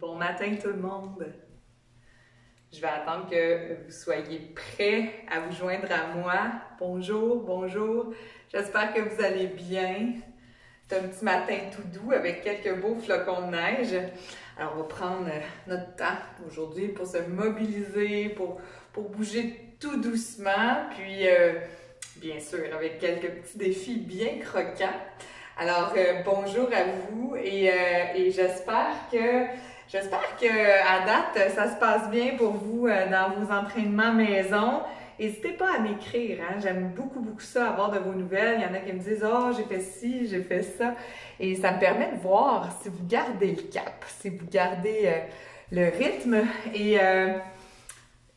Bon matin tout le monde! Je vais attendre que vous soyez prêts à vous joindre à moi. Bonjour, bonjour! J'espère que vous allez bien. C'est un petit matin tout doux avec quelques beaux flocons de neige. Alors on va prendre notre temps aujourd'hui pour se mobiliser, pour bouger tout doucement, puis bien sûr avec quelques petits défis bien croquants. Alors bonjour à vous et J'espère que à date, ça se passe bien pour vous dans vos entraînements maison. N'hésitez pas à m'écrire, hein? J'aime beaucoup ça, avoir de vos nouvelles. Il y en a qui me disent « Oh, j'ai fait ci, j'ai fait ça ». Et ça me permet de voir si vous gardez le cap, si vous gardez le rythme. Et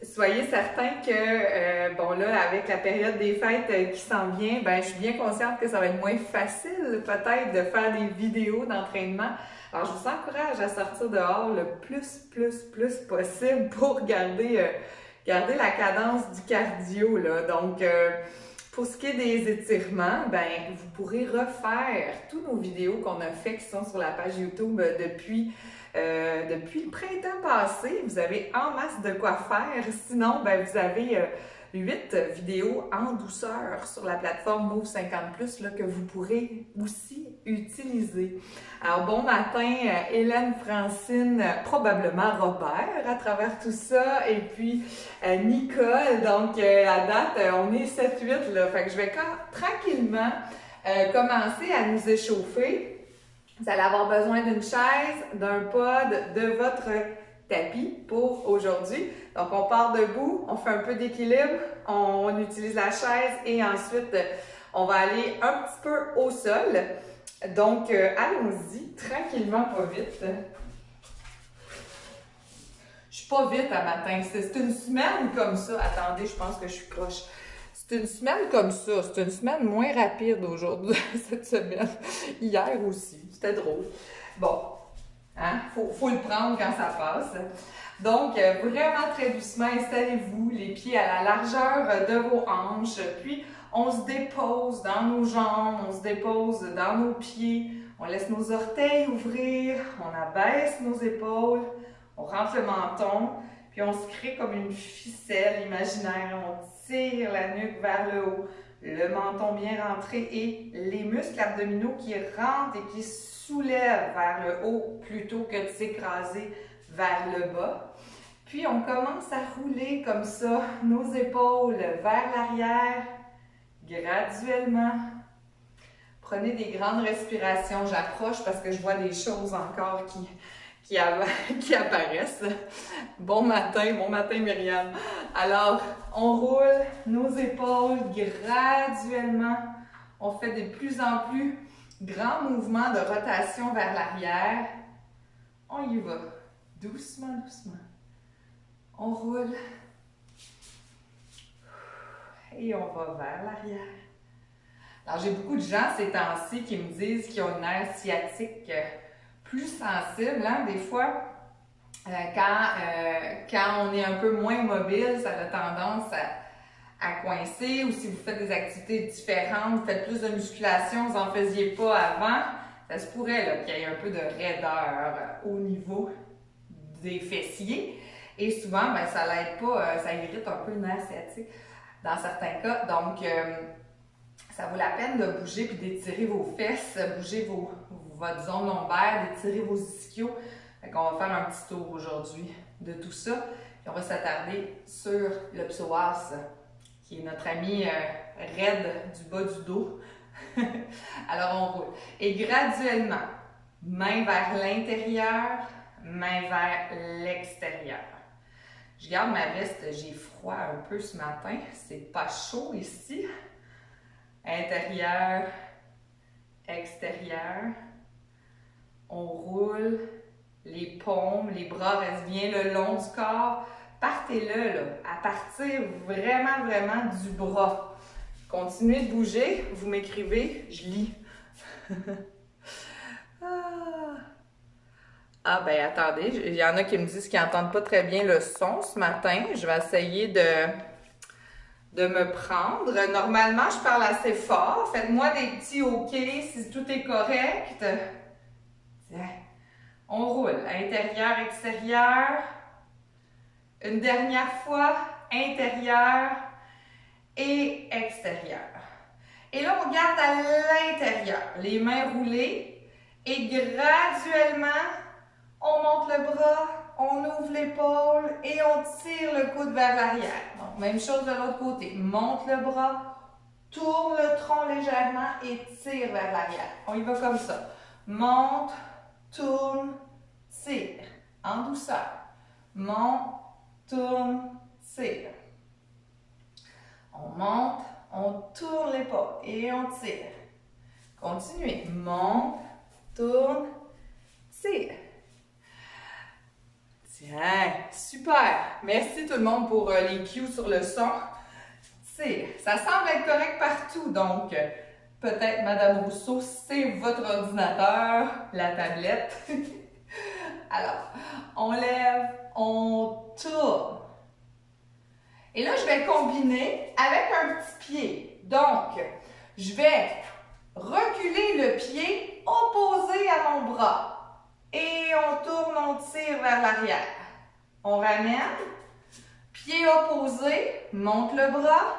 soyez certains que, bon là, avec la période des fêtes qui s'en vient, ben je suis bien consciente que ça va être moins facile peut-être de faire des vidéos d'entraînement. Alors, je vous encourage à sortir dehors le plus possible pour garder la cadence du cardio, là. Donc, pour ce qui est des étirements, ben vous pourrez refaire tous nos vidéos qu'on a fait qui sont sur la page YouTube depuis le printemps passé. Vous avez en masse de quoi faire. Sinon, ben vous avez 8 vidéos en douceur sur la plateforme Move 50+, là, que vous pourrez aussi utiliser. Alors, bon matin, Hélène, Francine, probablement Robert à travers tout ça, et puis Nicole. Donc, à date, on est 7-8, là. Fait que je vais tranquillement commencer à nous échauffer. Vous allez avoir besoin d'une chaise, d'un pod, de votre tapis pour aujourd'hui. Donc, on part debout, on fait un peu d'équilibre, on utilise la chaise et ensuite, on va aller un petit peu au sol. Donc, allons-y, tranquillement, pas vite. Je suis pas vite à matin. C'est une semaine comme ça. Attendez, je pense que je suis croche. C'est une semaine comme ça. C'est une semaine moins rapide aujourd'hui, cette semaine. Hier aussi. C'était drôle. Bon. Hein? Faut le prendre quand ça passe. Donc, vraiment très doucement, installez-vous, les pieds à la largeur de vos hanches, puis on se dépose dans nos jambes, on se dépose dans nos pieds, on laisse nos orteils ouvrir, on abaisse nos épaules, on rentre le menton, puis on se crée comme une ficelle imaginaire, on tire la nuque vers le haut, le menton bien rentré et les muscles abdominaux qui rentrent et qui soulèvent vers le haut plutôt que de s'écraser vers le bas. Puis on commence à rouler comme ça nos épaules vers l'arrière, graduellement. Prenez des grandes respirations. J'approche parce que je vois des choses encore qui apparaissent. Bon matin Myriam. Alors, on roule nos épaules graduellement. On fait de plus en plus grands mouvements de rotation vers l'arrière. On y va. Doucement. On roule. Et on va vers l'arrière. Alors, j'ai beaucoup de gens ces temps-ci qui me disent qu'ils ont une nerf sciatique plus sensible. Hein? Des fois, quand on est un peu moins mobile, ça a tendance à coincer. Ou si vous faites des activités différentes, vous faites plus de musculation, vous n'en faisiez pas avant, ça se pourrait qu'il y ait un peu de raideur au niveau des fessiers. Et souvent, ben, ça l'aide pas, ça irrite un peu le nerf sciatique dans certains cas. Donc, ça vaut la peine de bouger puis d'étirer vos fesses, bouger votre zone lombaire, d'étirer vos ischios. Fait qu'on va faire un petit tour aujourd'hui de tout ça. Puis on va s'attarder sur le psoas, qui est notre ami raide du bas du dos. Alors, on roule. Et graduellement, main vers l'intérieur, main vers l'extérieur. Je garde ma veste, j'ai froid un peu ce matin, c'est pas chaud ici. Intérieur, extérieur. On roule, les paumes, les bras restent bien le long du corps. Partez-le là, à partir vraiment du bras. Continuez de bouger, vous m'écrivez, je lis. Ah ben attendez, il y en a qui me disent qu'ils n'entendent pas très bien le son ce matin. Je vais essayer de me prendre. Normalement, je parle assez fort. Faites-moi des petits OK si tout est correct. Tiens. On roule. Intérieur, extérieur. Une dernière fois, intérieur et extérieur. Et là, on garde à l'intérieur, les mains roulées. Et graduellement, on monte le bras, on ouvre l'épaule et on tire le coude vers l'arrière. Donc, même chose de l'autre côté. Monte le bras, tourne le tronc légèrement et tire vers l'arrière. On y va comme ça. Monte, tourne, tire. En douceur. Monte, tourne, tire. On monte, on tourne l'épaule et on tire. Continuez. Monte, tourne, tire. Tiens, super! Merci tout le monde pour les cues sur le son. Tire. Ça semble être correct partout, donc peut-être Madame Rousseau, c'est votre ordinateur, la tablette. Alors, on lève, on tourne. Et là, je vais combiner avec un petit pied. Donc, je vais reculer le pied opposé à mon bras. Et on tourne, on tire vers l'arrière. On ramène. Pied opposé, monte le bras,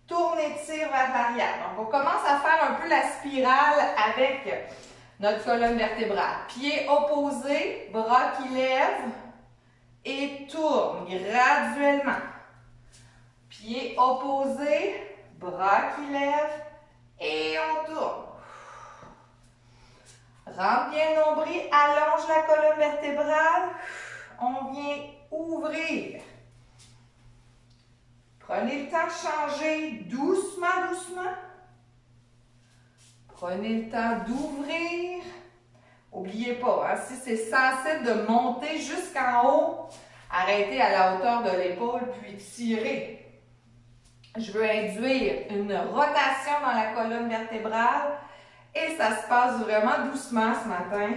tourne et tire vers l'arrière. Donc, on commence à faire un peu la spirale avec notre colonne vertébrale. Pied opposé, bras qui lèvent et tourne graduellement. Pied opposé, bras qui lèvent et on tourne. Rentre bien le nombril, allonge la colonne vertébrale. On vient ouvrir. Prenez le temps de changer doucement, doucement. Prenez le temps d'ouvrir. N'oubliez pas, hein, si c'est sensible de monter jusqu'en haut, arrêtez à la hauteur de l'épaule, puis tirez. Je veux induire une rotation dans la colonne vertébrale et ça se passe vraiment doucement ce matin.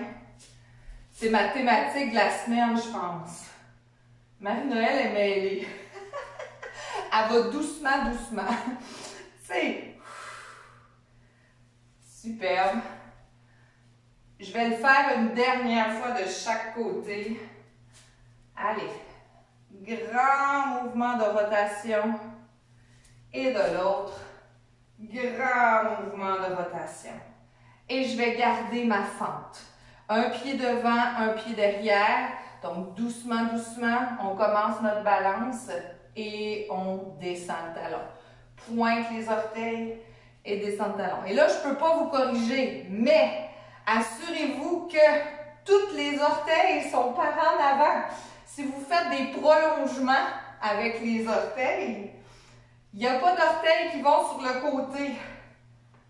C'est ma thématique de la semaine, je pense. Marie-Noël est mêlée. Elle va doucement, doucement. C'est superbe. Je vais le faire une dernière fois de chaque côté. Allez. Grand mouvement de rotation. Et de l'autre, grand mouvement de rotation. Et je vais garder ma fente. Un pied devant, un pied derrière. Donc, doucement, doucement, on commence notre balance et on descend le talon. Pointe les orteils et descend le talon. Et là, je ne peux pas vous corriger, mais assurez-vous que tous les orteils sont par en avant. Si vous faites des prolongements avec les orteils, il n'y a pas d'orteils qui vont sur le côté.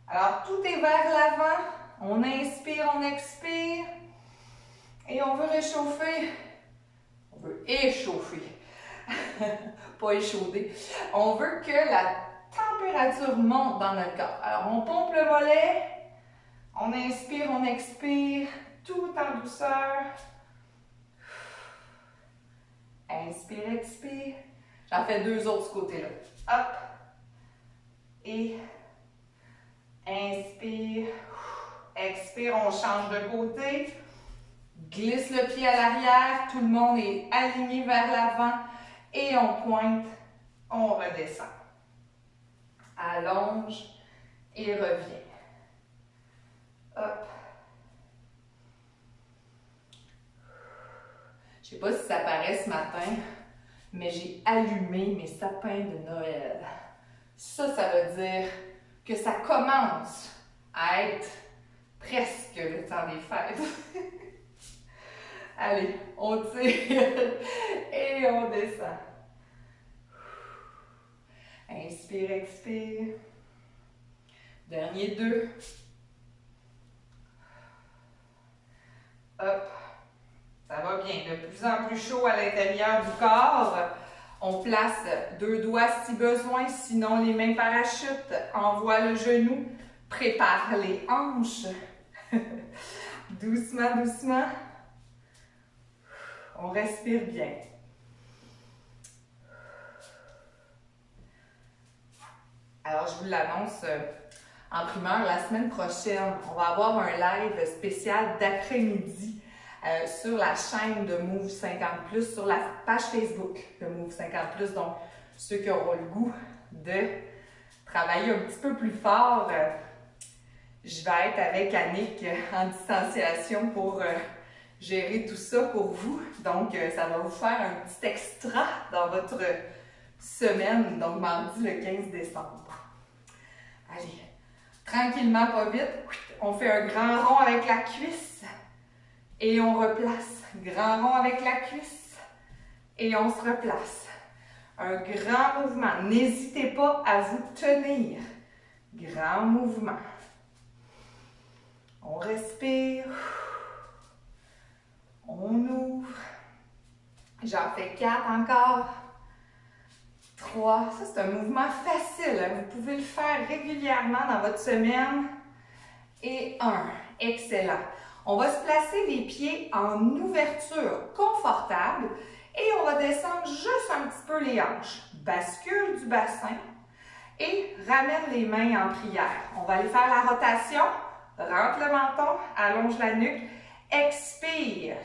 Alors, tout est vers l'avant. On inspire, on expire. Et on veut réchauffer. On veut échauffer. Pas échauder. On veut que la température monte dans notre corps. Alors, on pompe le mollet. On inspire, on expire. Tout en douceur. Inspire, expire. J'en fais deux autres de ce côté-là. Hop. Et inspire. Expire, on change de côté. Glisse le pied à l'arrière. Tout le monde est aligné vers l'avant. Et on pointe. On redescend. Allonge et revient. Hop. Je ne sais pas si ça paraît ce matin, mais j'ai allumé mes sapins de Noël. Ça veut dire que ça commence à être presque le temps des fêtes. Allez, on tire et on descend. Inspire, expire. Dernier deux. Hop. Ça va bien. De plus en plus chaud à l'intérieur du corps. On place deux doigts si besoin, sinon les mains parachutes. Envoie le genou. Prépare les hanches. Doucement, doucement. On respire bien. Alors, je vous l'annonce en primeur, la semaine prochaine, on va avoir un live spécial d'après-midi sur la chaîne de Move 50+, sur la page Facebook de Move 50+. Donc, ceux qui auront le goût de travailler un petit peu plus fort, je vais être avec Annick en distanciation pour gérer tout ça pour vous. Donc, ça va vous faire un petit extra dans votre semaine, donc mardi le 15 décembre. Allez, tranquillement, pas vite, on fait un grand rond avec la cuisse et on replace. Grand rond avec la cuisse et on se replace. Un grand mouvement. N'hésitez pas à vous tenir. Grand mouvement. On respire. On ouvre. J'en fais 4 encore. 3. Ça, c'est un mouvement facile. Vous pouvez le faire régulièrement dans votre semaine. Et 1. Excellent. On va se placer les pieds en ouverture confortable et on va descendre juste un petit peu les hanches. Bascule du bassin et ramène les mains en prière. On va aller faire la rotation. Rentre le menton, allonge la nuque. Expire.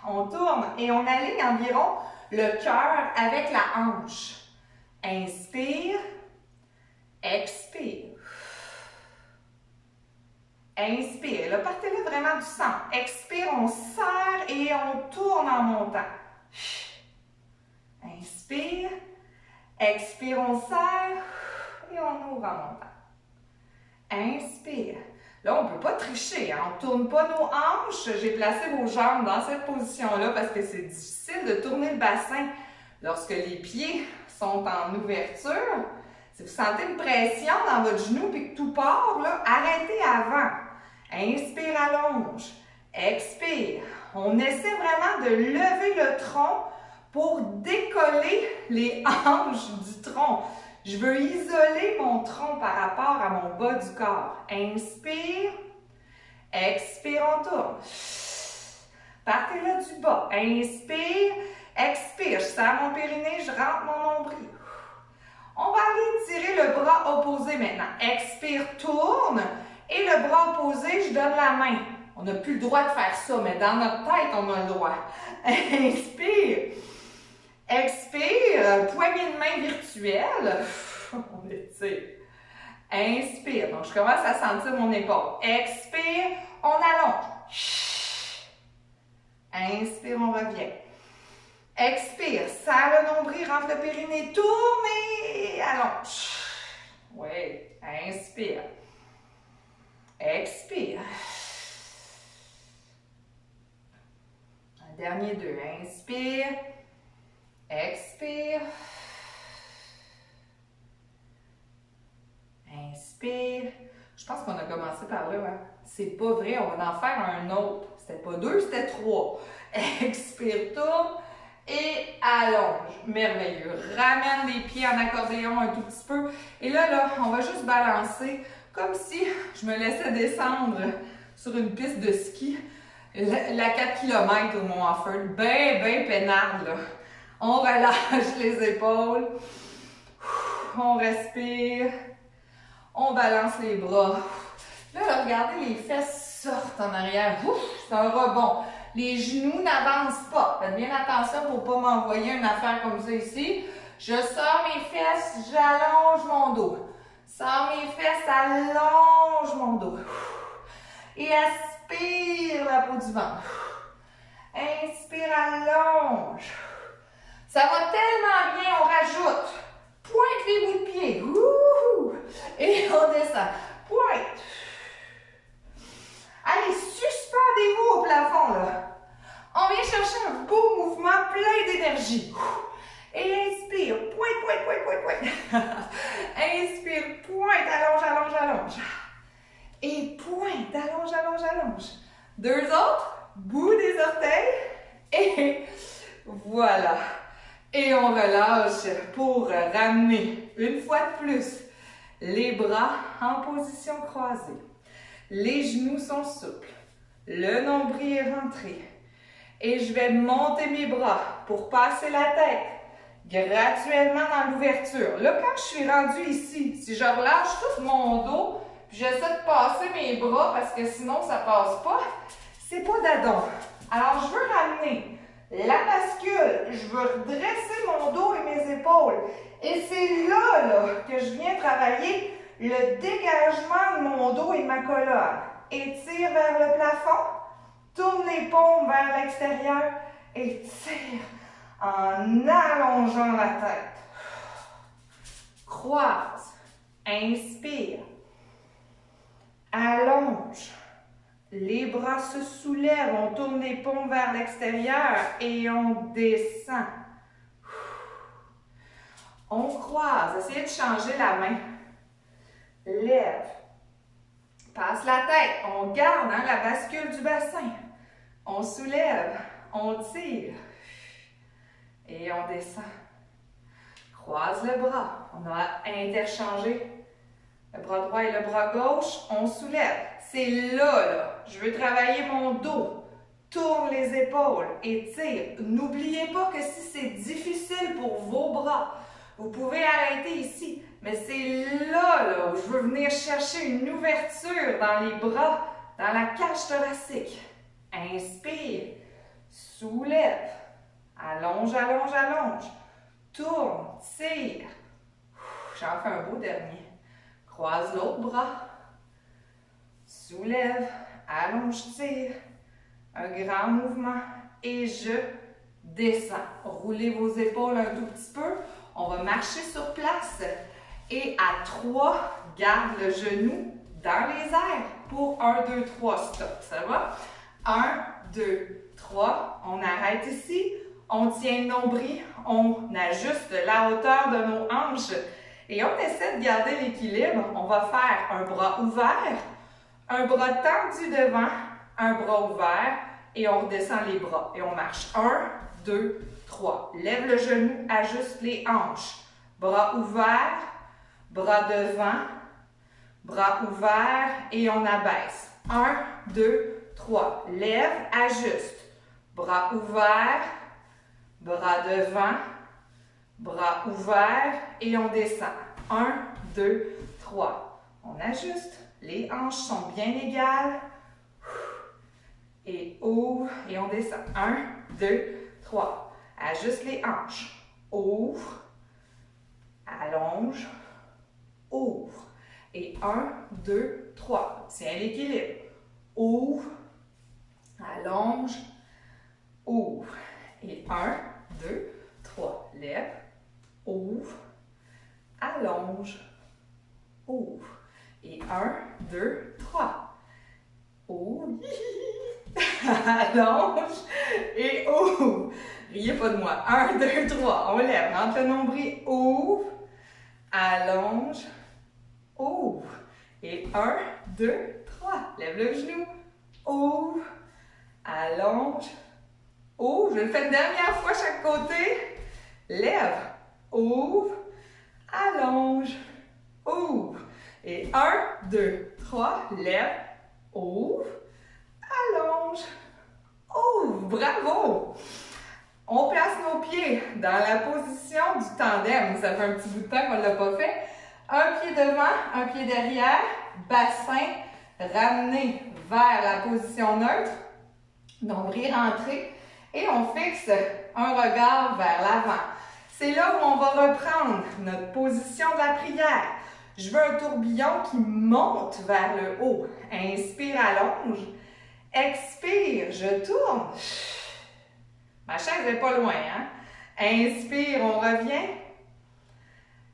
On tourne et on aligne environ le cœur avec la hanche. Inspire. Expire. Inspire. Là, partez-là vraiment du centre. Expire, on serre et on tourne en montant. Inspire. Expire, on serre et on ouvre en montant. Inspire. Là, on ne peut pas tricher. Hein? On ne tourne pas nos hanches. J'ai placé vos jambes dans cette position-là parce que c'est difficile de tourner le bassin lorsque les pieds sont en ouverture. Si vous sentez une pression dans votre genou et que tout part, là, arrêtez avant. Inspire, allonge. Expire. On essaie vraiment de lever le tronc pour décoller les hanches du tronc. Je veux isoler mon tronc par rapport à mon bas du corps. Inspire. Expire, on tourne. Partez là du bas. Inspire. Expire. Je serre mon périnée, je rentre mon nombril. On va aller tirer le bras opposé maintenant. Expire, tourne. Et le bras opposé, je donne la main. On n'a plus le droit de faire ça, mais dans notre tête, on a le droit. Inspire. Expire. Poignée de main virtuelle. On étire. Inspire. Donc, je commence à sentir mon épaule. Expire. On allonge. Inspire, on revient. Expire. Serre le nombril, rentre le périnée. Tourne et allonge. Oui. Inspire. Expire. Un dernier 2. Inspire. Expire. Inspire. Je pense qu'on a commencé par là. Hein? C'est pas vrai, on va en faire un autre. C'était pas 2, c'était 3. Expire, tourne et allonge. Merveilleux. Ramène les pieds en accordéon un tout petit peu. Et là, on va juste balancer comme si je me laissais descendre sur une piste de ski. La 4 km au Mont Offord. Ben peinarde, là. On relâche les épaules. On respire. On balance les bras. Là, regardez, les fesses sortent en arrière. C'est un rebond. Les genoux n'avancent pas. Faites bien attention pour ne pas m'envoyer une affaire comme ça ici. Je sors mes fesses, j'allonge mon dos. Sors mes fesses, allonge mon dos. Et aspire la peau du ventre. Inspire, allonge. Ça va tellement bien, on rajoute. Pointe les bouts de pied. Ouh! Et on descend. Pointe. Allez, suspendez-vous au plafond, là. On vient chercher un beau mouvement plein d'énergie. Et inspire. Pointe. Inspire. Pointe. Allonge. Et pointe. Allonge. 2 autres. Bout des orteils. Et voilà. Et on relâche pour ramener, une fois de plus, les bras en position croisée. Les genoux sont souples. Le nombril est rentré. Et je vais monter mes bras pour passer la tête graduellement dans l'ouverture. Là, quand je suis rendue ici, si je relâche tout mon dos, puis j'essaie de passer mes bras parce que sinon ça passe pas, c'est pas d'adon. Alors, je veux ramener la bascule, je veux redresser mon dos et mes épaules. Et c'est là que je viens travailler le dégagement de mon dos et de ma colonne. Étire vers le plafond, tourne les paumes vers l'extérieur et tire en allongeant la tête. Croise, inspire, allonge. Les bras se soulèvent, on tourne les paumes vers l'extérieur et on descend. On croise, essayez de changer la main. Lève, passe la tête, on garde la bascule du bassin. On soulève, on tire et on descend. Croise le bras, on a interchangé le bras droit et le bras gauche, on soulève. C'est là, je veux travailler mon dos. Tourne les épaules et tire. N'oubliez pas que si c'est difficile pour vos bras, vous pouvez arrêter ici. Mais c'est là où je veux venir chercher une ouverture dans les bras, dans la cage thoracique. Inspire, soulève, allonge, allonge, allonge. Tourne, tire. J'en fais un beau dernier. Croise l'autre bras. Soulève, allonge, tire. Un grand mouvement. Et je descends. Roulez vos épaules un tout petit peu. On va marcher sur place. Et à 3, garde le genou dans les airs pour 1, 2, 3, stop. Ça va? 1, 2, 3. On arrête ici. On tient le nombril. On ajuste la hauteur de nos hanches. Et on essaie de garder l'équilibre. On va faire un bras ouvert, un bras tendu devant, un bras ouvert et on redescend les bras. Et on marche. 1, 2, 3. Lève le genou, ajuste les hanches. Bras ouverts, bras devant, bras ouverts et on abaisse. 1, 2, 3. Lève, ajuste. Bras ouverts, bras devant, bras ouverts et on descend. 1, 2, 3. On ajuste. Les hanches sont bien égales. Et ouvre et on descend. 1, 2, 3. Ajuste les hanches. Ouvre. Allonge. Ouvre. Et 1, 2, 3. Tiens l'équilibre. Ouvre. Allonge. Ouvre. Et 1, 2, 3. Lève. Ouvre. Allonge. Ouvre. Et 1, 2, 3. Ouvre. Allonge. Et ouvre. Riez pas de moi. 1, 2, 3. On lève. Rentre le nombril. Ouvre. Allonge. Ouvre. Et 1, 2, 3. Lève le genou. Ouvre. Allonge. Ouvre. Je le fais une dernière fois chaque côté. Lève. Ouvre. Allonge. Ouvre. Et 1, 2, 3. Lève. Ouvre. Allonge. Ouvre. Bravo! On place nos pieds dans la position du tandem. Ça fait un petit bout de temps qu'on ne l'a pas fait. Un pied devant, un pied derrière. Bassin ramené vers la position neutre. Nombril rentré. Et on fixe un regard vers l'avant. C'est là où on va reprendre notre position de la prière. Je veux un tourbillon qui monte vers le haut. Inspire, allonge. Expire, je tourne. Ma chaise n'est pas loin, hein? Inspire, on revient.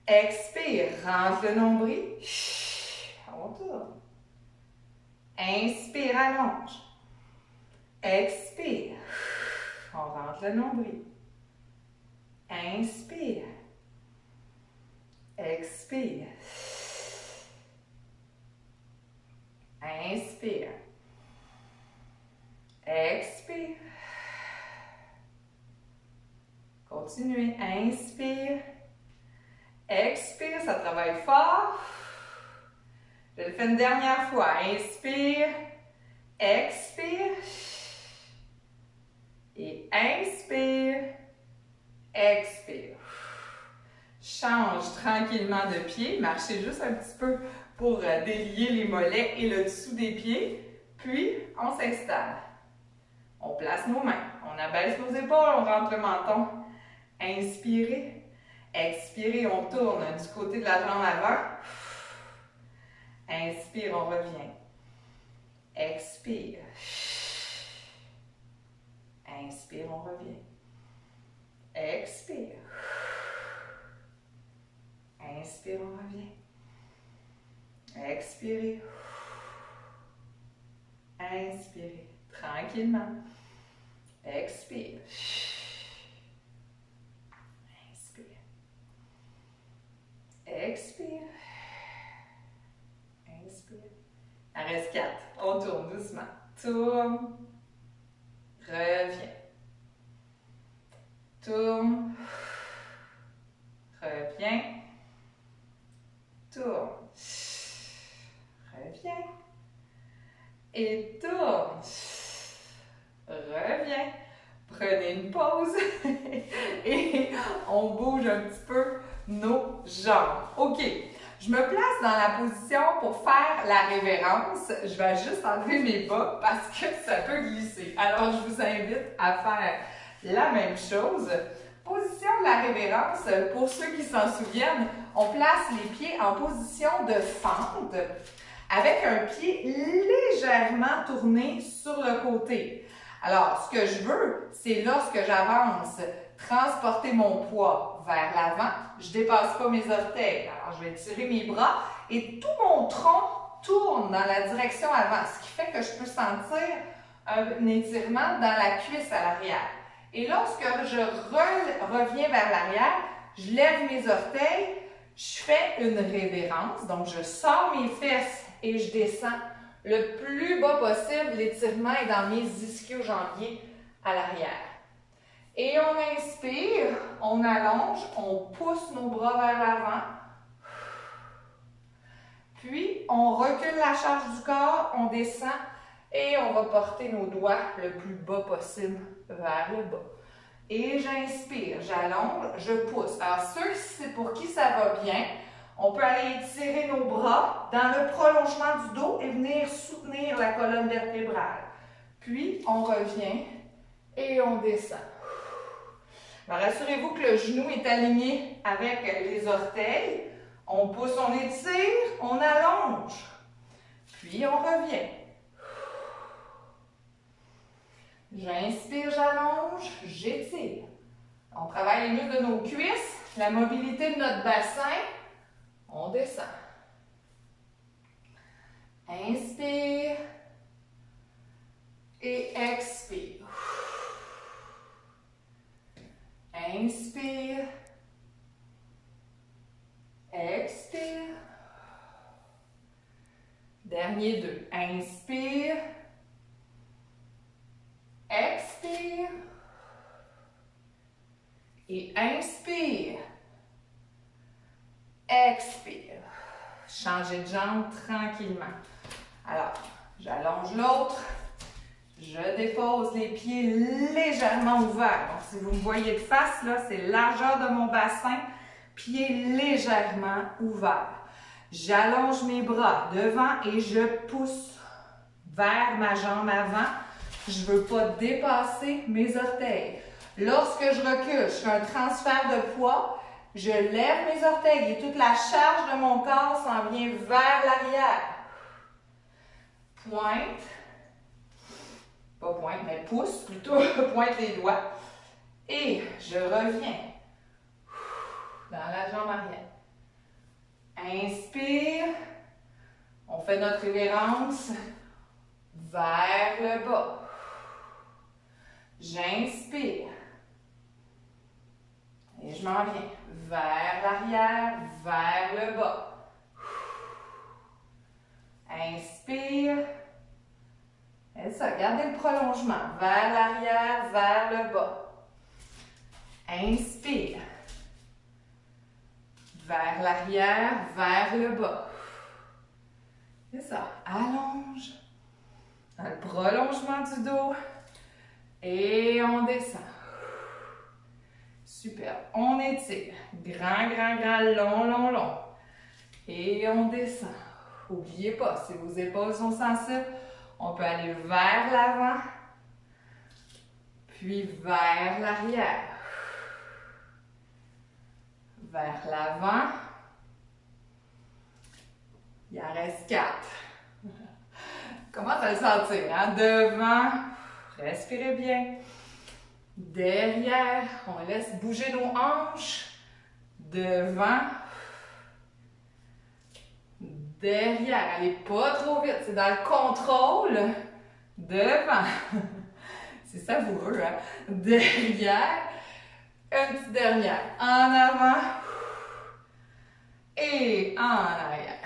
Expire, rentre le nombril. On tourne. Inspire, allonge. Expire. On rentre le nombril. Inspire. Expire. Inspire. Expire. Continuez. Inspire. Expire, ça travaille fort. Je le fais une dernière fois. Inspire. Expire. Et inspire. Expire. Change tranquillement de pied. Marchez juste un petit peu pour délier les mollets et le dessous des pieds. Puis, on s'installe. On place nos mains. On abaisse nos épaules, on rentre le menton. Inspirez. Expirez, on tourne du côté de la jambe avant. Inspire, on revient. Expire. Inspire, on revient. Expire. Inspire, on revient. Expirez. Inspirez. Tranquillement. Expire. Inspire. Expire. Inspire. Il en reste 4. On tourne doucement. Tourne. Reviens. Tourne. Reviens. Tourne. Reviens. Et tourne. Reviens. Prenez une pause. Et on bouge un petit peu nos jambes. OK. Je me place dans la position pour faire la révérence. Je vais juste enlever mes bas parce que ça peut glisser. Alors, je vous invite à faire la même chose. Position de la révérence, pour ceux qui s'en souviennent, on place les pieds en position de fente avec un pied légèrement tourné sur le côté. Alors, ce que je veux, c'est lorsque j'avance, transporter mon poids vers l'avant. Je ne dépasse pas mes orteils. Alors, je vais tirer mes bras et tout mon tronc tourne dans la direction avant, ce qui fait que je peux sentir un étirement dans la cuisse à l'arrière. Et lorsque je reviens vers l'arrière, je lève mes orteils, je fais une révérence, donc je sors mes fesses et je descends le plus bas possible. L'étirement est dans mes ischio-jambiers à l'arrière. Et on inspire, on allonge, on pousse nos bras vers l'avant. Puis, on recule la charge du corps, on descend et on va porter nos doigts le plus bas possible vers le bas. Et j'inspire, j'allonge, je pousse. Alors, ceux pour qui ça va bien, on peut aller étirer nos bras dans le prolongement du dos et venir soutenir la colonne vertébrale. Puis, on revient et on descend. Alors, rassurez-vous que le genou est aligné avec les orteils. On pousse, on étire, on allonge. Puis, on revient. J'inspire, j'allonge, j'étire. On travaille les muscles de nos cuisses, la mobilité de notre bassin. On descend. Inspire et expire. Inspire. Expire. Dernier 2. Inspire. Expire. Et inspire. Expire. Changez de jambe tranquillement. Alors, j'allonge l'autre. Je dépose les pieds légèrement ouverts. Donc, si vous me voyez de face, là, c'est largeur de mon bassin, pieds légèrement ouverts. J'allonge mes bras devant et je pousse vers ma jambe avant. Je ne veux pas dépasser mes orteils. Lorsque je recule, je fais un transfert de poids, je lève mes orteils et toute la charge de mon corps s'en vient vers l'arrière. Pointe. Pas pointe, mais pousse plutôt, pointe les doigts. Et je reviens dans la jambe arrière. Inspire. On fait notre révérence vers le bas. J'inspire. Et je m'en viens vers l'arrière, vers le bas. Inspire. Et ça, gardez le prolongement. Vers l'arrière, vers le bas. Inspire. Vers l'arrière, vers le bas. C'est ça. Allonge. Dans le prolongement du dos. Et on descend. Super. On étire. Grand, grand, grand, long, long, long. Et on descend. N'oubliez pas, si vos épaules sont sensibles, on peut aller vers l'avant, Puis vers l'arrière. Vers l'avant. Il en reste 4. Commence à le sentir, hein? Devant, respirez bien. Derrière, on laisse bouger nos hanches. Devant. Derrière, allez pas trop vite, c'est dans le contrôle. Devant. C'est savoureux, hein? Derrière. Une petite dernière. En avant. Et en arrière.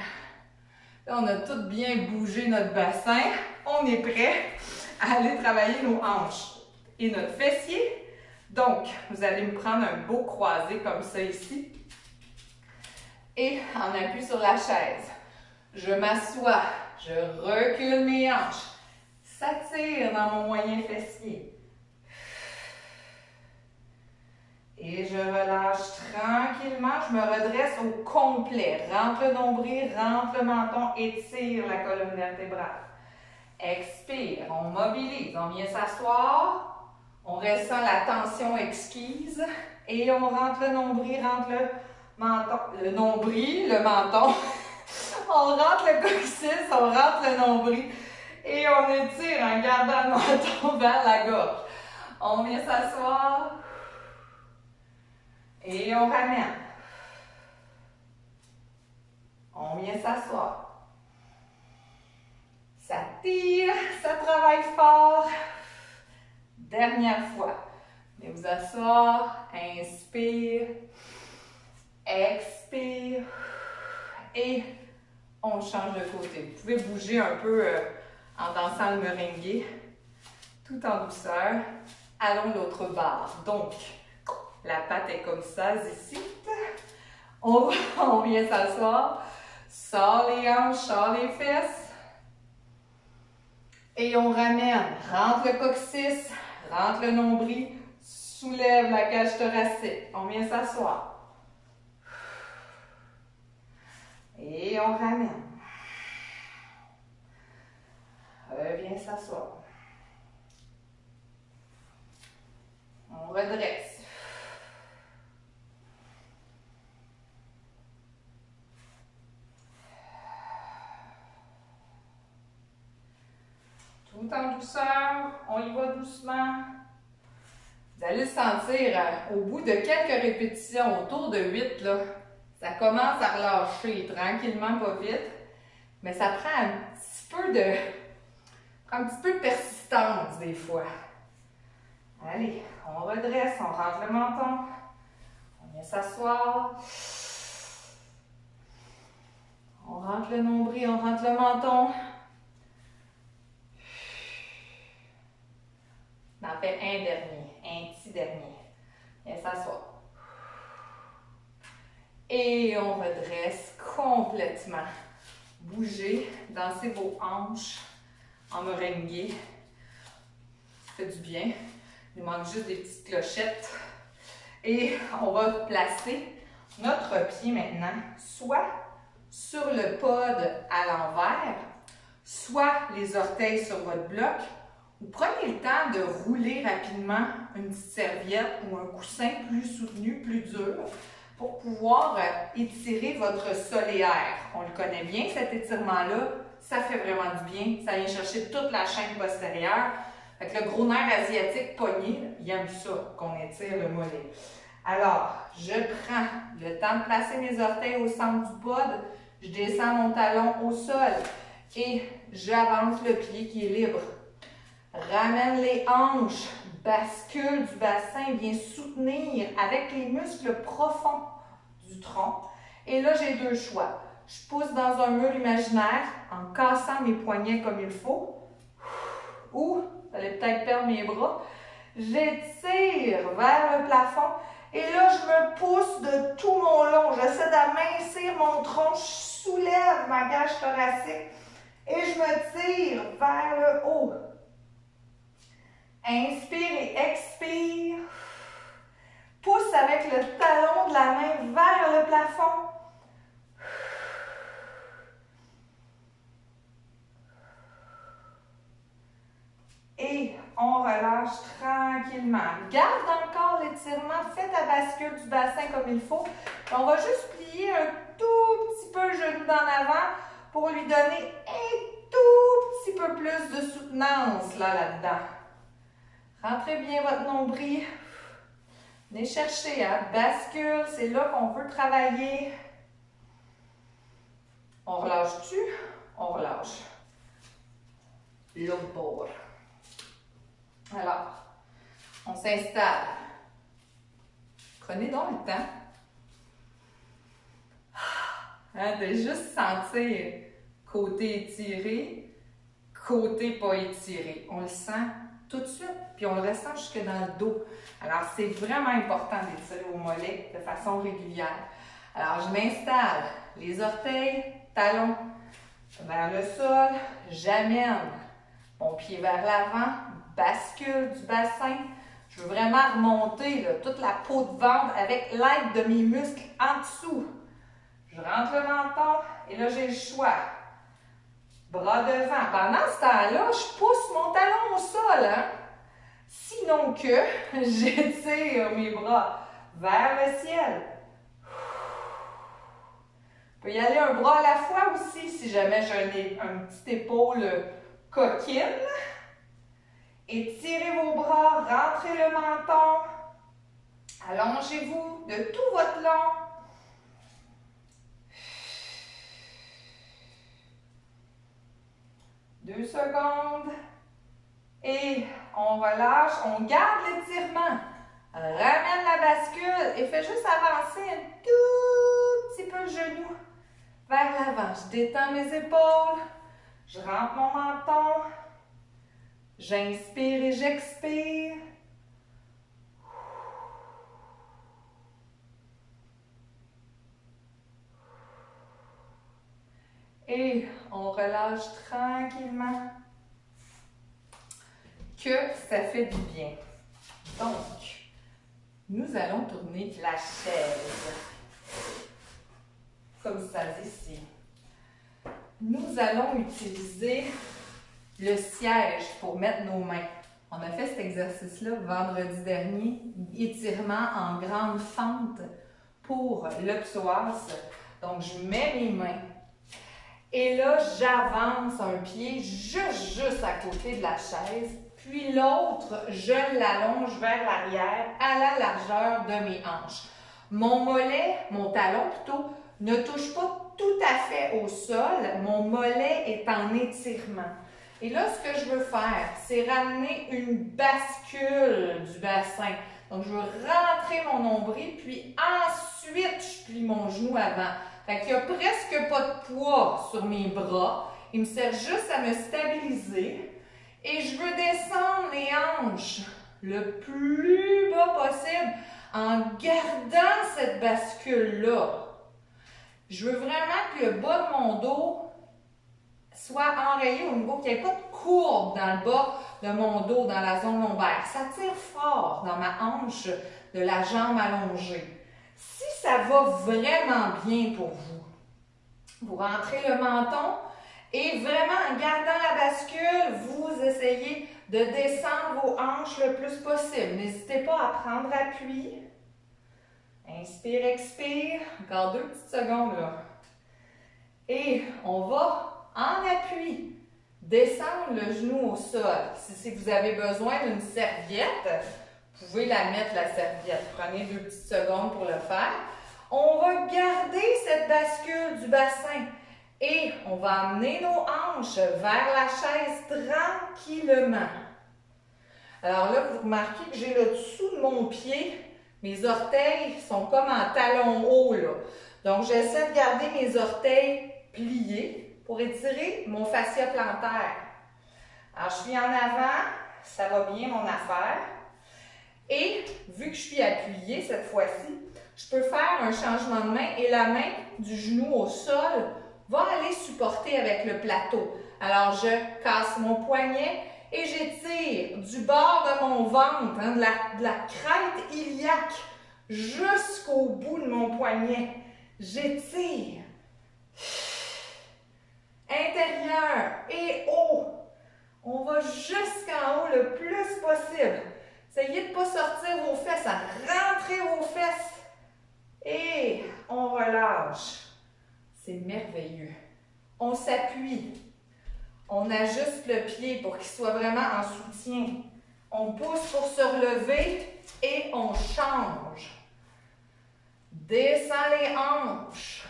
Là, on a tout bien bougé notre bassin. On est prêt à aller travailler nos hanches et notre fessier. Donc, vous allez me prendre un beau croisé comme ça ici. Et en appui sur la chaise. Je m'assois. Je recule mes hanches. Ça tire dans mon moyen fessier. Et je relâche tranquillement, je me redresse au complet. Rentre le nombril, rentre le menton, étire la colonne vertébrale. Expire, on mobilise, on vient s'asseoir, on ressent la tension exquise et on rentre le nombril, rentre le menton, le nombril, le menton. On rentre le coccyx, on rentre le nombril et on étire en gardant le menton vers la gorge. On vient s'asseoir. Et on ramène. On vient s'asseoir. Ça tire, ça travaille fort. Dernière fois. Venez vous asseoir. Inspire. Expire. Et on change de côté. Vous pouvez bouger un peu en dansant le merengue. Tout en douceur. Allons l'autre barre. Donc, la patte est comme ça, ici. On vient s'asseoir. Sors les hanches, sors les fesses. Et on ramène. Rentre le coccyx, rentre le nombril, soulève la cage thoracique. On vient s'asseoir. Et on ramène. Reviens s'asseoir. On redresse. Tout en douceur, on y va doucement. Vous allez le sentir au bout de quelques répétitions, autour de 8, là, ça commence à relâcher tranquillement, pas vite. Mais ça prend un petit peu de persistance des fois. Allez, on redresse, on rentre le menton. On vient s'asseoir. On rentre le nombril, on rentre le menton. On en fait un dernier, un petit dernier. Viens s'asseoir. Et on redresse complètement. Bougez, dansez vos hanches en merengue. Ça fait du bien. Il manque juste des petites clochettes. Et on va placer notre pied maintenant, soit sur le pod à l'envers, soit les orteils sur votre bloc. Vous prenez le temps de rouler rapidement une petite serviette ou un coussin plus soutenu, plus dur, pour pouvoir étirer votre soléaire. On le connaît bien, cet étirement-là, ça fait vraiment du bien. Ça vient chercher toute la chaîne postérieure. Fait que le gros nerf asiatique pogné, il aime ça, qu'on étire le mollet. Alors, je prends le temps de placer mes orteils au centre du pod, je descends mon talon au sol et j'avance le pied qui est libre. Ramène les hanches, bascule du bassin, viens soutenir avec les muscles profonds du tronc. Et là, j'ai deux choix. Je pousse dans un mur imaginaire en cassant mes poignets comme il faut. Ou, vous allez peut-être perdre mes bras, j'étire vers le plafond. Et là, je me pousse de tout mon long. J'essaie d'amincir mon tronc, je soulève ma cage thoracique et je me tire vers le haut. Inspire et expire. Pousse avec le talon de la main vers le plafond. Et on relâche tranquillement. tranquillement. Garde encore l'étirement, fais ta bascule du bassin comme il faut. On va juste plier un tout petit peu le genou d'en avant pour lui donner un tout petit peu plus de soutenance là-dedans. Rentrez bien votre nombril. Venez chercher, hein? Bascule, c'est là qu'on veut travailler. On relâche-tu? On relâche. L'autre bord. Alors, on s'installe. Prenez donc le temps. Hein, de juste sentir côté étiré, côté pas étiré. On le sent tout de suite, puis on le ressent jusque dans le dos. Alors, c'est vraiment important d'étirer vos mollets de façon régulière. Alors, je m'installe, les orteils, talons vers le sol, j'amène mon pied vers l'avant, bascule du bassin. Je veux vraiment remonter là, toute la peau de ventre avec l'aide de mes muscles en dessous. Je rentre le menton et là, j'ai le choix. Bras devant. Pendant ce temps-là, je pousse mon talon au sol. Hein? Sinon que j'étire mes bras vers le ciel. Je peux y aller un bras à la fois aussi si jamais j'ai un petit épaule coquine. Étirez vos bras, rentrez le menton. Allongez-vous de tout votre long. Deux secondes. Et on relâche, on garde l'étirement. Ramène la bascule et fais juste avancer un tout petit peu le genou vers l'avant. Je détends mes épaules. Je rentre mon menton. J'inspire et j'expire. Et on relâche tranquillement. Que ça fait du bien. Donc, nous allons tourner la chaise. Comme ça ici. Nous allons utiliser le siège pour mettre nos mains. On a fait cet exercice-là vendredi dernier, étirement en grande fente pour le psoas. Donc, je mets mes mains. Et là, j'avance un pied juste à côté de la chaise. Puis l'autre, je l'allonge vers l'arrière à la largeur de mes hanches. Mon mollet, mon talon plutôt, ne touche pas tout à fait au sol. Mon mollet est en étirement. Et là, ce que je veux faire, c'est ramener une bascule du bassin. Donc, je veux rentrer mon nombril, puis ensuite, je plie mon genou avant. Fait qu'il n'y a presque pas de poids sur mes bras. Il me sert juste à me stabiliser. Et je veux descendre les hanches le plus bas possible en gardant cette bascule-là. Je veux vraiment que le bas de mon dos soit enrayé au niveau qu'il n'y ait pas de courbe dans le bas de mon dos, dans la zone lombaire. Ça tire fort dans ma hanche de la jambe allongée. Si ça va vraiment bien pour vous, vous rentrez le menton et vraiment en gardant la bascule, vous essayez de descendre vos hanches le plus possible. N'hésitez pas à prendre appui. Inspire, expire. Encore 2 petites secondes là. Et on va en appui descendre le genou au sol. Si vous avez besoin d'une serviette, vous pouvez la mettre, la serviette. Prenez 2 petites secondes pour le faire. On va garder cette bascule du bassin et on va amener nos hanches vers la chaise tranquillement. Alors là, vous remarquez que j'ai le dessous de mon pied, mes orteils sont comme en talon haut là. Donc, j'essaie de garder mes orteils pliés pour étirer mon fascia plantaire. Alors, je suis en avant, ça va bien mon affaire. Et vu que je suis appuyée cette fois-ci, je peux faire un changement de main et la main du genou au sol va aller supporter avec le plateau. Alors, je casse mon poignet et j'étire du bord de mon ventre, hein, de la crête iliaque jusqu'au bout de mon poignet. J'étire. Intérieur et haut. On va jusqu'en haut le plus possible. Essayez de ne pas sortir vos fesses, rentrez vos fesses. Et on relâche. C'est merveilleux. On s'appuie. On ajuste le pied pour qu'il soit vraiment en soutien. On pousse pour se relever et on change. Descends les hanches.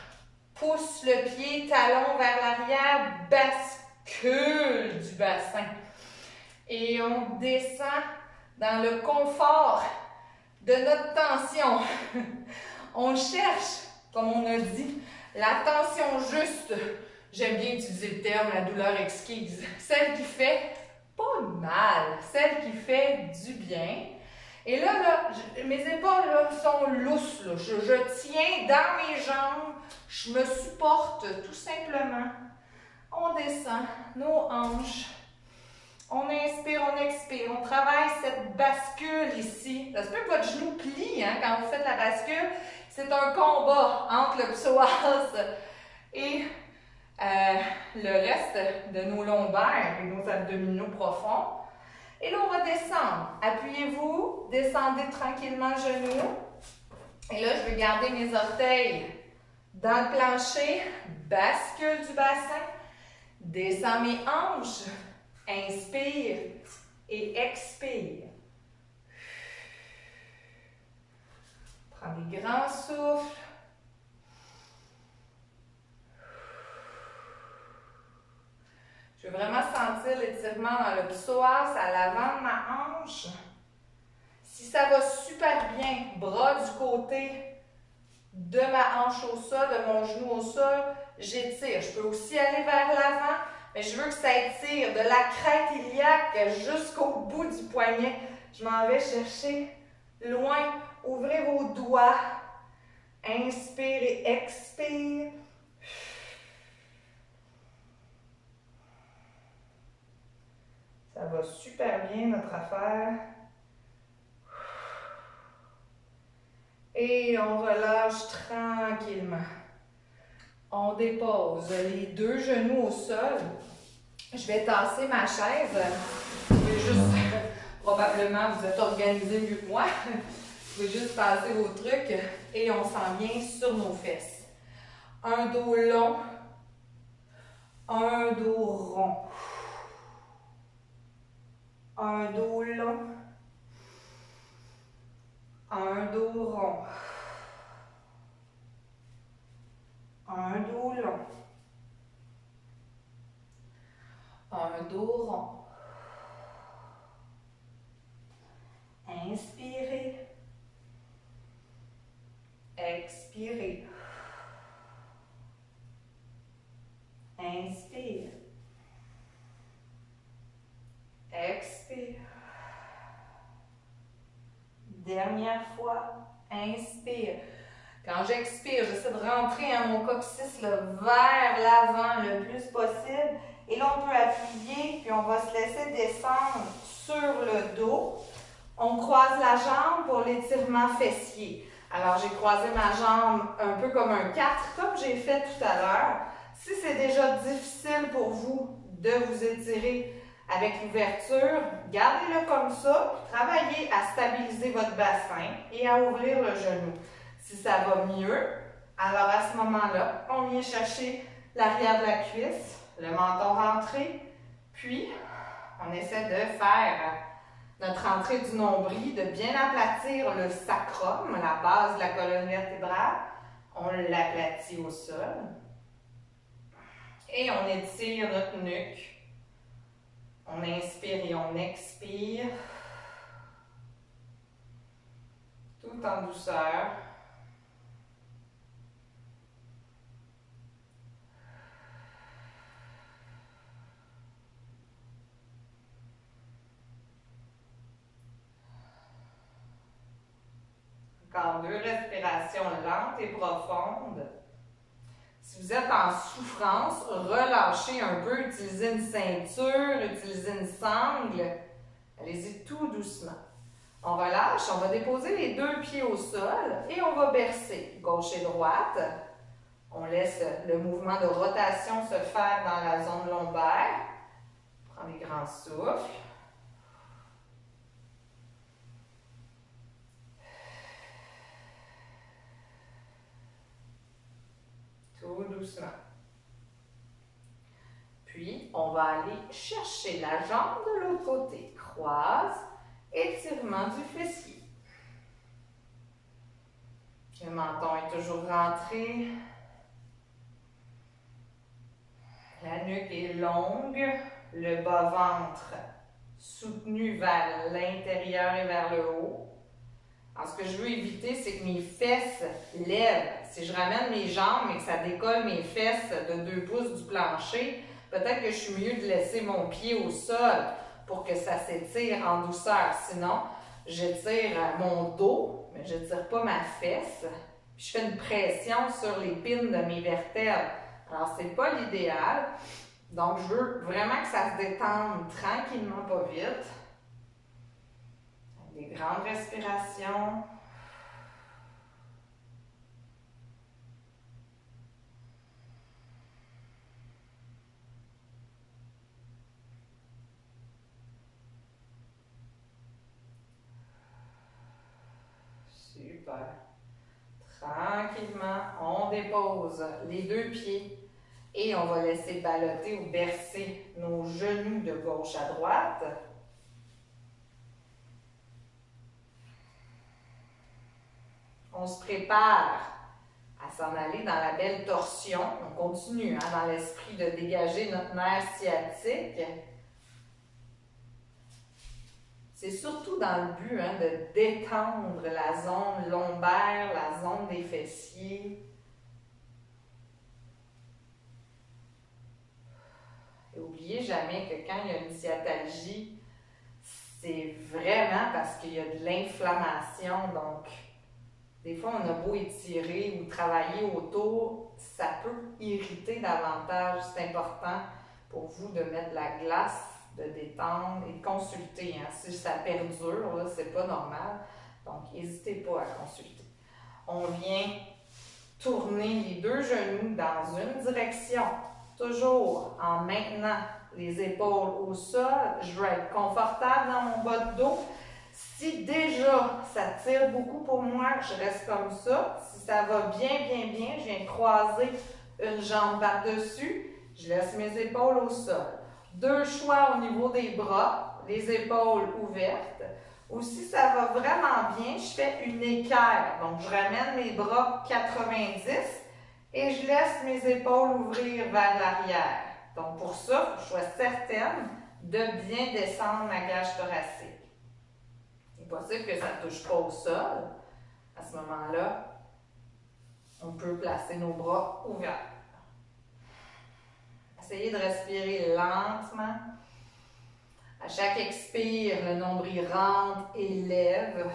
Pousse le pied, talon vers l'arrière, bascule du bassin. Et on descend dans le confort de notre tension. On cherche, comme on a dit, la tension juste. J'aime bien utiliser le terme, la douleur exquise. Celle qui fait pas mal, celle qui fait du bien. Et là, mes épaules là, sont lousses. Là. Je tiens dans mes jambes, je me supporte tout simplement. On descend nos hanches. On inspire, on expire. On travaille cette bascule ici. Ça se peut que votre genou plie quand vous faites la bascule. C'est un combat entre le psoas et le reste de nos lombaires et nos abdominaux profonds. Et là, on va descendre. Appuyez-vous, descendez tranquillement genoux. Et là, je vais garder mes orteils dans le plancher. Bascule du bassin. Descends mes hanches. Inspire et expire. Prends des grands souffles. Je veux vraiment sentir l'étirement dans le psoas à l'avant de ma hanche. Si ça va super bien, bras du côté de ma hanche au sol, de mon genou au sol, j'étire. Je peux aussi aller vers l'avant, mais je veux que ça étire de la crête iliaque jusqu'au bout du poignet. Je m'en vais chercher loin. Ouvrez vos doigts. Inspire et expire. Ça va super bien, notre affaire. Et on relâche tranquillement. On dépose les deux genoux au sol. Je vais tasser ma chaise. Vous pouvez juste, probablement, vous êtes organisé mieux que moi. Vous pouvez juste passer vos trucs et on s'en vient sur nos fesses. Un dos long, un dos rond. Un dos long, un dos rond, un dos long, un dos rond. Inspirez, expirez. Inspire. Expire. Dernière fois. Inspire. Quand j'expire, j'essaie de rentrer mon coccyx là, vers l'avant le plus possible. Et là, on peut appuyer, puis on va se laisser descendre sur le dos. On croise la jambe pour l'étirement fessier. Alors, j'ai croisé ma jambe un peu comme un 4, comme j'ai fait tout à l'heure. Si c'est déjà difficile pour vous de vous étirer avec l'ouverture, gardez-le comme ça, travaillez à stabiliser votre bassin et à ouvrir le genou. Si ça va mieux, alors à ce moment-là, on vient chercher l'arrière de la cuisse, le menton rentré, puis on essaie de faire notre entrée du nombril, de bien aplatir le sacrum, la base de la colonne vertébrale. On l'aplatit au sol. Et on étire notre nuque. On inspire et on expire. Tout en douceur. Encore 2 respirations lentes et profondes. Si vous êtes en souffrance, relâchez un peu, utilisez une ceinture, utilisez une sangle. Allez-y tout doucement. On relâche, on va déposer les 2 pieds au sol et on va bercer gauche et droite. On laisse le mouvement de rotation se faire dans la zone lombaire. Prends des grands souffles. doucement. Puis, on va aller chercher la jambe de l'autre côté. Croise, étirement du fessier. Le menton est toujours rentré. La nuque est longue. Le bas-ventre soutenu vers l'intérieur et vers le haut. Alors, ce que je veux éviter, c'est que mes fesses lèvent. Si je ramène mes jambes et que ça décolle mes fesses de 2 pouces du plancher, peut-être que je suis mieux de laisser mon pied au sol pour que ça s'étire en douceur. Sinon, j'étire mon dos, mais je n'étire pas ma fesse. Puis je fais une pression sur les pins de mes vertèbres. Alors, ce n'est pas l'idéal. Donc, je veux vraiment que ça se détende tranquillement, pas vite. Des grandes respirations. Super. Tranquillement, on dépose les 2 pieds et on va laisser ballotter ou bercer nos genoux de gauche à droite. On se prépare à s'en aller dans la belle torsion. On continue dans l'esprit de dégager notre nerf sciatique. C'est surtout dans le but de détendre la zone lombaire, la zone des fessiers. Et n'oubliez jamais que quand il y a une sciatalgie, c'est vraiment parce qu'il y a de l'inflammation. Donc, des fois, on a beau étirer ou travailler autour, ça peut irriter davantage. C'est important pour vous de mettre la glace, de détendre et de consulter. Si ça perdure, là, c'est pas normal. Donc, n'hésitez pas à consulter. On vient tourner les 2 genoux dans une direction, toujours en maintenant les épaules au sol. Je veux être confortable dans mon bas de dos. Si déjà ça tire beaucoup pour moi, je reste comme ça. Si ça va bien, je viens croiser une jambe par-dessus, je laisse mes épaules au sol. 2 choix au niveau des bras, les épaules ouvertes. Ou si ça va vraiment bien, je fais une équerre. Donc, je ramène mes bras 90 et je laisse mes épaules ouvrir vers l'arrière. Donc, pour ça, je sois certaine de bien descendre ma cage thoracique. Il est possible que ça ne touche pas au sol. À ce moment-là, on peut placer nos bras ouverts. Essayez de respirer lentement. À chaque expire, le nombril rentre et lève.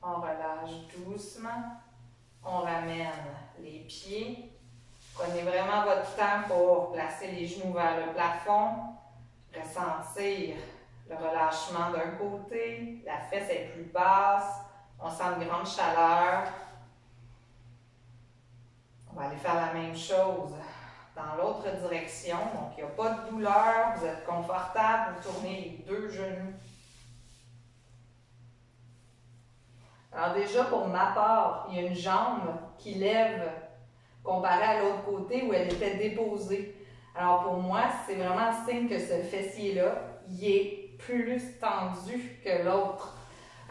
On relâche doucement. On ramène les pieds. Prenez vraiment votre temps pour placer les genoux vers le plafond. Ressentir le relâchement d'un côté. La fesse est plus basse. On sent une grande chaleur. On va aller faire la même chose dans l'autre direction. Donc, il n'y a pas de douleur. Vous êtes confortable. Vous tournez les 2 genoux. Alors déjà, pour ma part, il y a une jambe qui lève comparée à l'autre côté où elle était déposée. Alors pour moi, c'est vraiment un signe que ce fessier-là, il est plus tendu que l'autre.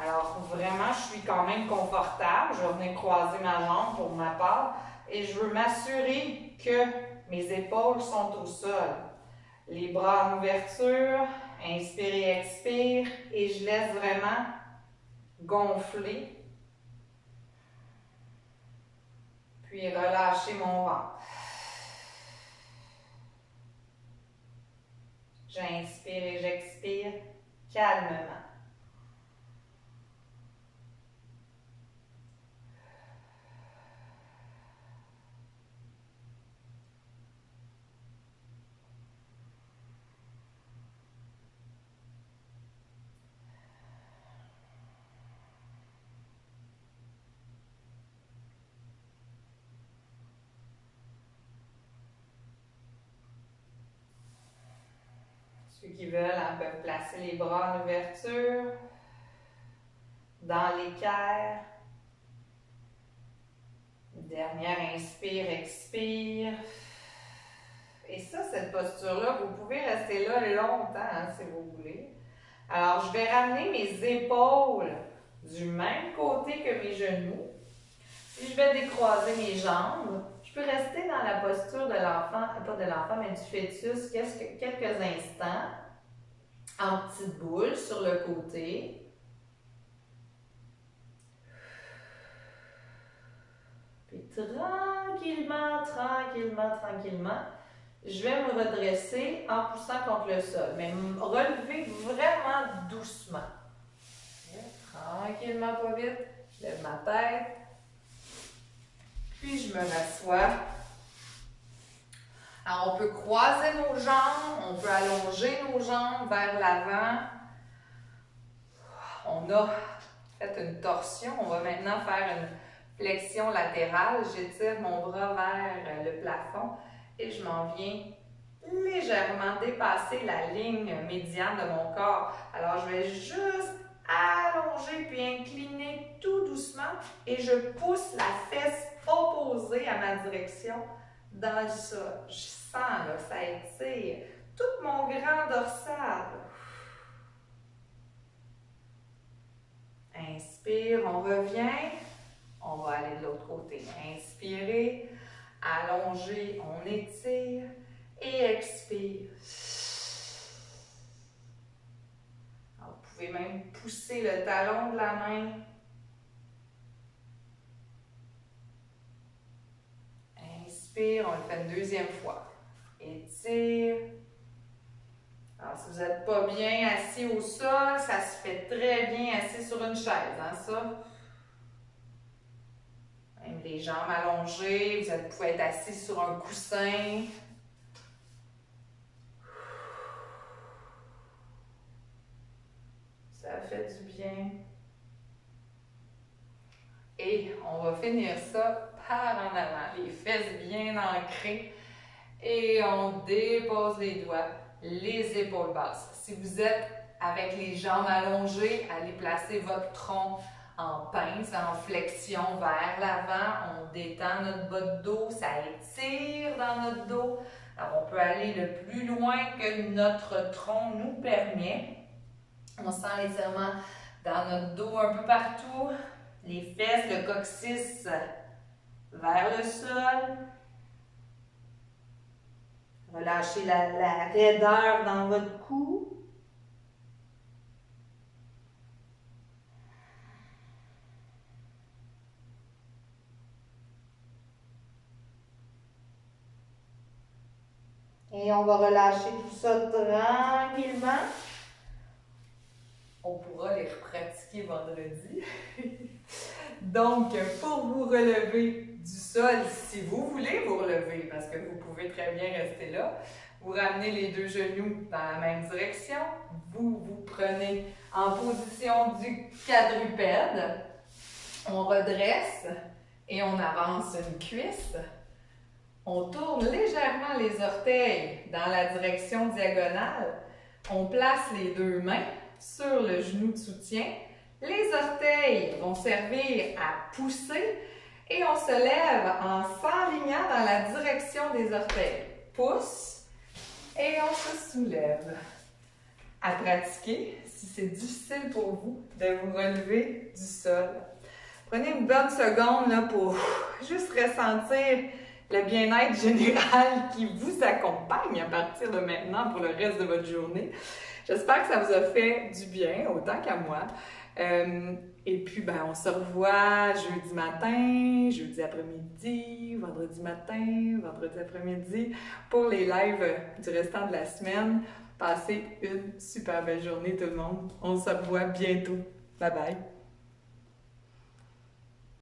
Alors vraiment, je suis quand même confortable. Je vais venir croiser ma jambe pour ma part et je veux m'assurer que mes épaules sont au sol. Les bras en ouverture, inspire et expire et je laisse vraiment gonfler. Puis relâcher mon ventre. J'inspire et j'expire calmement. Ceux qui veulent peuvent placer les bras en ouverture, dans l'équerre. Dernière inspire, expire. Et ça, cette posture-là, vous pouvez rester là longtemps hein, si vous voulez. Alors, je vais ramener mes épaules du même côté que mes genoux. Puis, je vais décroiser mes jambes. Je peux rester dans la posture de l'enfant, pas de l'enfant, mais du fœtus, quelques instants, en petite boule sur le côté. Puis, tranquillement, je vais me redresser en poussant contre le sol, mais me relever vraiment doucement. Tranquillement, pas vite, je lève ma tête, puis je me rassois. Alors, on peut croiser nos jambes, on peut allonger nos jambes vers l'avant. On a fait une torsion, on va maintenant faire une flexion latérale. J'étire mon bras vers le plafond. Et je m'en viens légèrement dépasser la ligne médiane de mon corps. Alors, je vais juste allonger puis incliner tout doucement et je pousse la fesse opposée à ma direction dans le sol. Je sens là, ça étire tout mon grand dorsal. Inspire, on revient. On va aller de l'autre côté. Inspirez. Allongez, on étire et expire. Alors, vous pouvez même pousser le talon de la main. Inspire, on le fait une deuxième fois. Étire. Alors, si vous n'êtes pas bien assis au sol, ça se fait très bien assis sur une chaise, hein, ça. Même les jambes allongées, vous pouvez être assis sur un coussin. Ça fait du bien. Et on va finir ça par en avant. Les fesses bien ancrées. Et on dépose les doigts, les épaules basses. Si vous êtes avec les jambes allongées, allez placer votre tronc en pince, en flexion vers l'avant. On détend notre bas de dos, ça étire dans notre dos. Alors, on peut aller le plus loin que notre tronc nous permet. On sent l'étirement dans notre dos un peu partout. Les fesses, le coccyx vers le sol. Relâchez la raideur dans votre cou. Et on va relâcher tout ça tranquillement. On pourra les repratiquer vendredi. Donc, pour vous relever du sol, si vous voulez vous relever, parce que vous pouvez très bien rester là, vous ramenez les deux genoux dans la même direction. Vous vous prenez en position du quadrupède. On redresse et on avance une cuisse. On tourne légèrement les orteils dans la direction diagonale. On place les deux mains sur le genou de soutien. Les orteils vont servir à pousser et on se lève en s'alignant dans la direction des orteils. Pousse et on se soulève. À pratiquer si c'est difficile pour vous de vous relever du sol. Prenez une bonne seconde là, pour juste ressentir le bien-être général qui vous accompagne à partir de maintenant pour le reste de votre journée. J'espère que ça vous a fait du bien, autant qu'à moi. Et puis, on se revoit jeudi matin, jeudi après-midi, vendredi matin, vendredi après-midi pour les lives du restant de la semaine. Passez une super belle journée tout le monde. On se revoit bientôt. Bye bye!